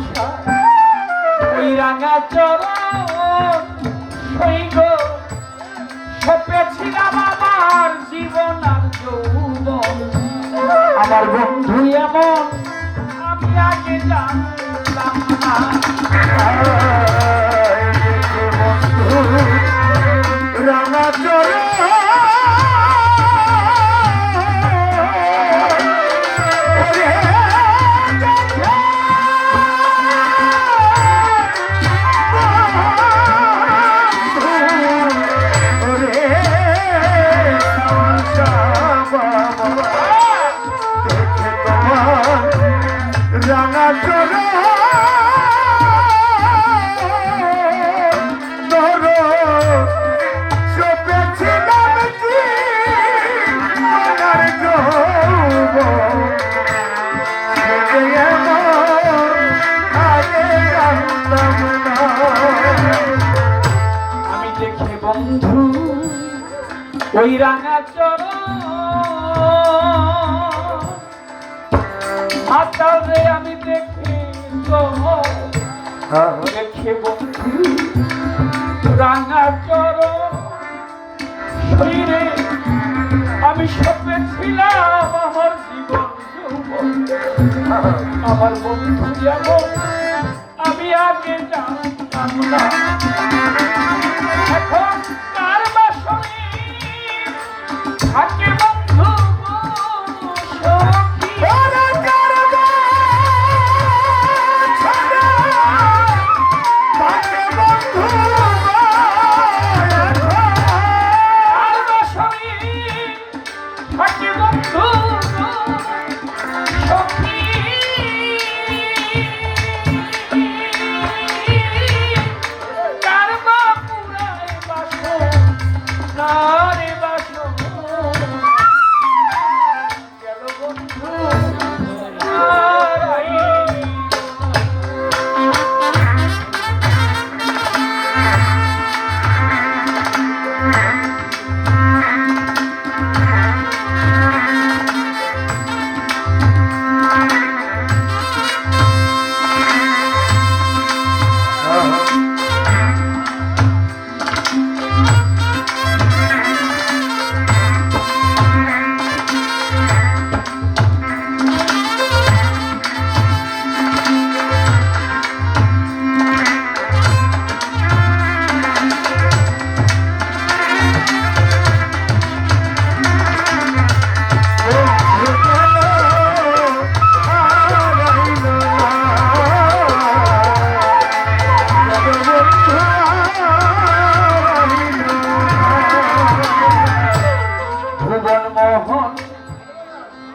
সংসার ওই রাঙা চরণ সৈগ সপেছিলাম আমার জীবন আর যৌবন আমার বন্ধু এমন আমি আগে জানতাম না রাঙা চরণ রাঙা চরণ ধরো সপেছিলাম জীবনের যৌবন আগে জানতাম না আমি দেখে বন্ধু ওই রাঙা চরণ মাতারে আমি দেখে দেখে বন্ধু রাঙা চরণ শরীরে আমি সপেছিলাম আমার জীবন যৌবন আমার বন্ধু যেমন আমি আগে জানতাম না এখন কার বাসনে থাকে বন্ধু সখী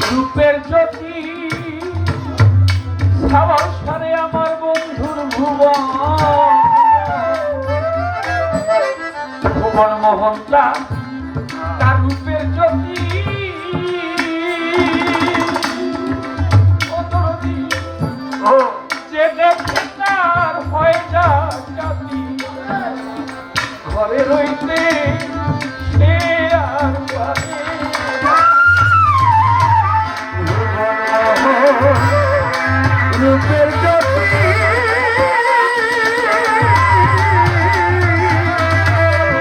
রূপের জ্যোতি ছাওয়ার সারে আমার বন্ধুর ভুবন ভুবন মোহনটা তার রূপের জ্যোতি যে দেখে তার হয়ে যাবি ঘরে রইতে সে আর পারে রূপের জ্যোতি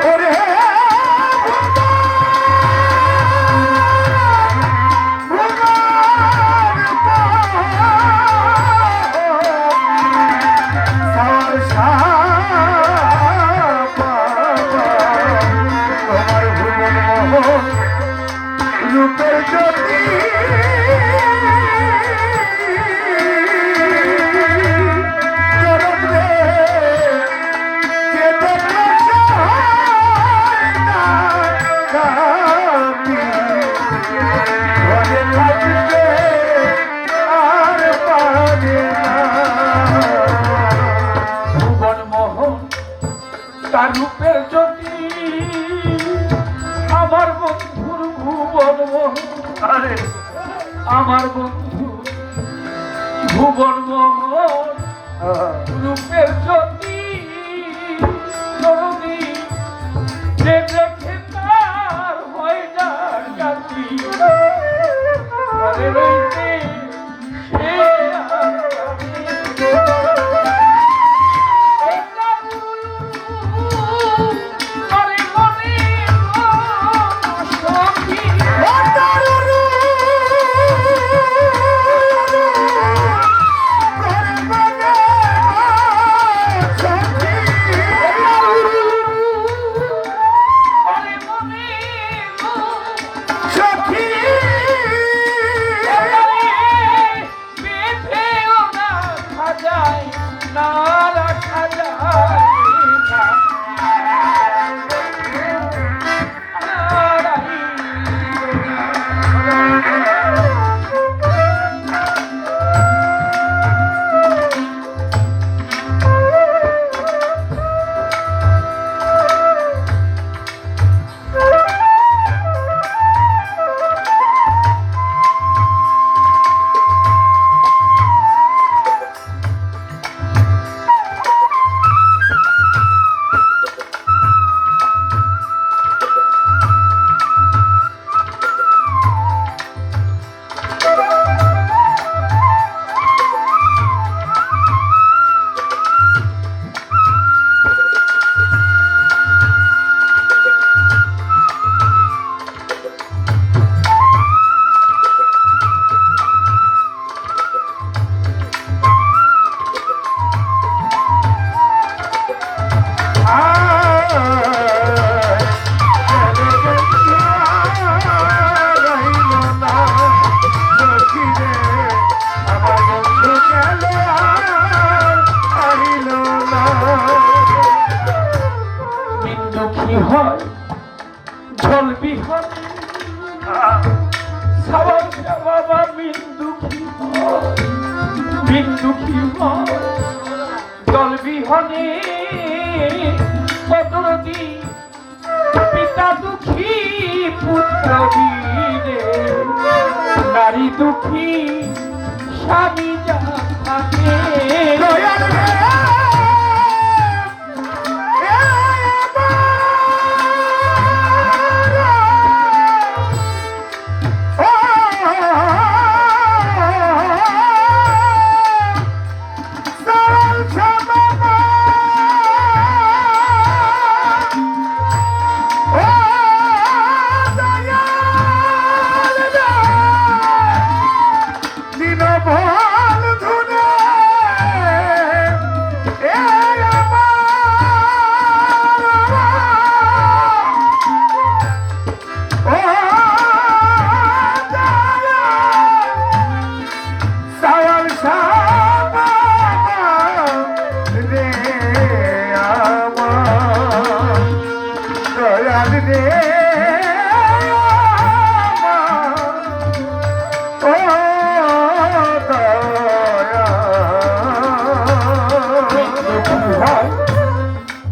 ওরে রূপের জ্যোতি তার রূপের জ্যোতি আমার বন্ধুর ভুবন মোহন আরে আমার বন্ধু ভুবন মোহন রূপের জ্যোতি নরদি যে দেখে তার হয়ে যায় জাতি ঘরে রইতে সে বিহনে কদরদি পিতা দুঃখী পুত্র বীরে নারী দুঃখী স্বামী যা থাকে দয়াল রে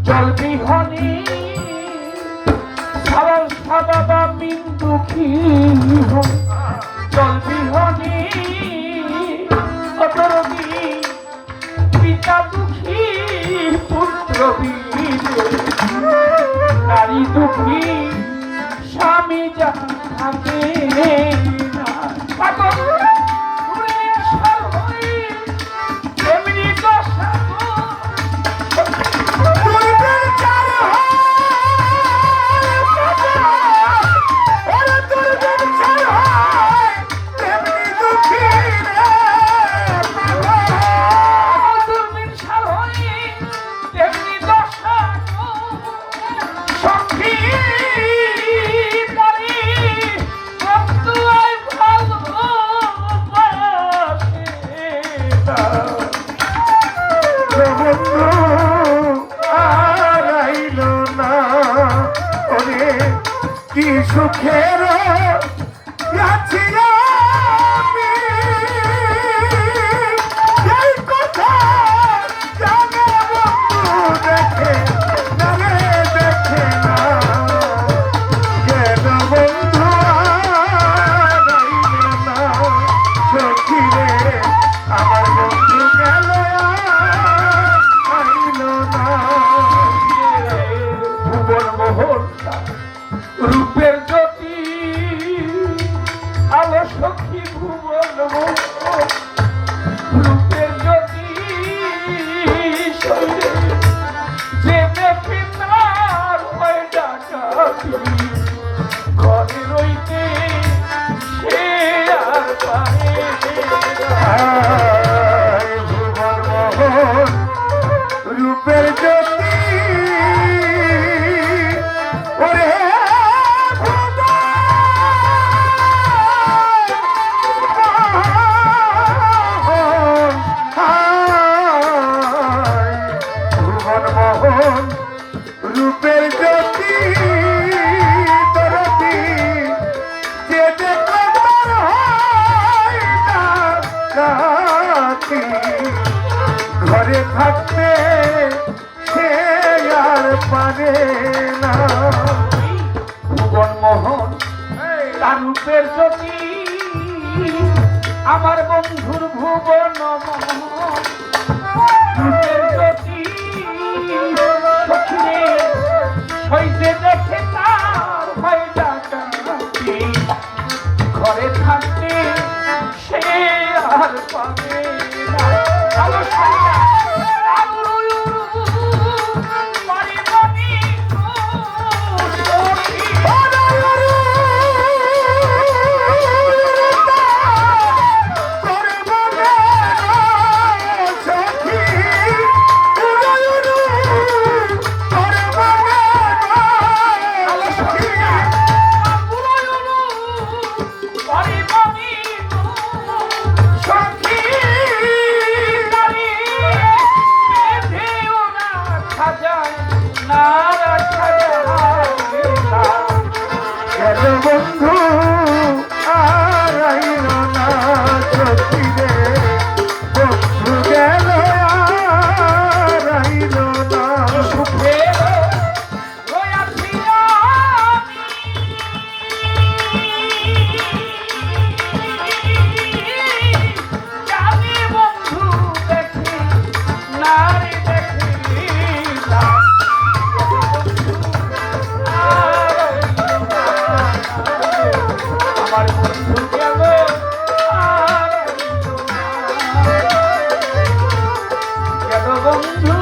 জল বিহনে সারা সাদা মিন দুঃখী জল বিহনে অতরবি পিতা দুঃখী পুত্র বীরে নারী দুঃখী স্বামী যা থাকে না পাগল এমনি দশা কি সুখের আছি আমি এই কথা জানে বন্ধু দেখে না রে দেখে না কেন বন্ধু আইলে না সখী রে আমার বন্ধু গেল আইল না ভুবন মোহন রূপের জ্যোতি আলো সখী ভুবন মোহন রূপের জ্যোতি শরীরে যে দেখে তার হয় ডাকাতি ঘরে রইতে সে আর পারে ভুবন মোহন রূপের জ্যোতি ওরে ভুবন মোহন রূপের জ্যোতি দরদি যে দেখো তার হয় না কাটি ঘরে থাকতে সে আর পারে না ভুবন মোহন তার রূপের জ্যোতি আমার বন্ধুর ভুবন মোহন রূপের জ্যোতি সখিরে সইতে দেখে তার হয় ডাকাতি ঘরে থাকতে সে আর পাবে না আলো সাইয়া আলো মারিবানি সখী বন্ধু আর আইল না সখী রে বন্ধু গেল আর আইল আমার বন্ধু গেল আর গেল বন্ধু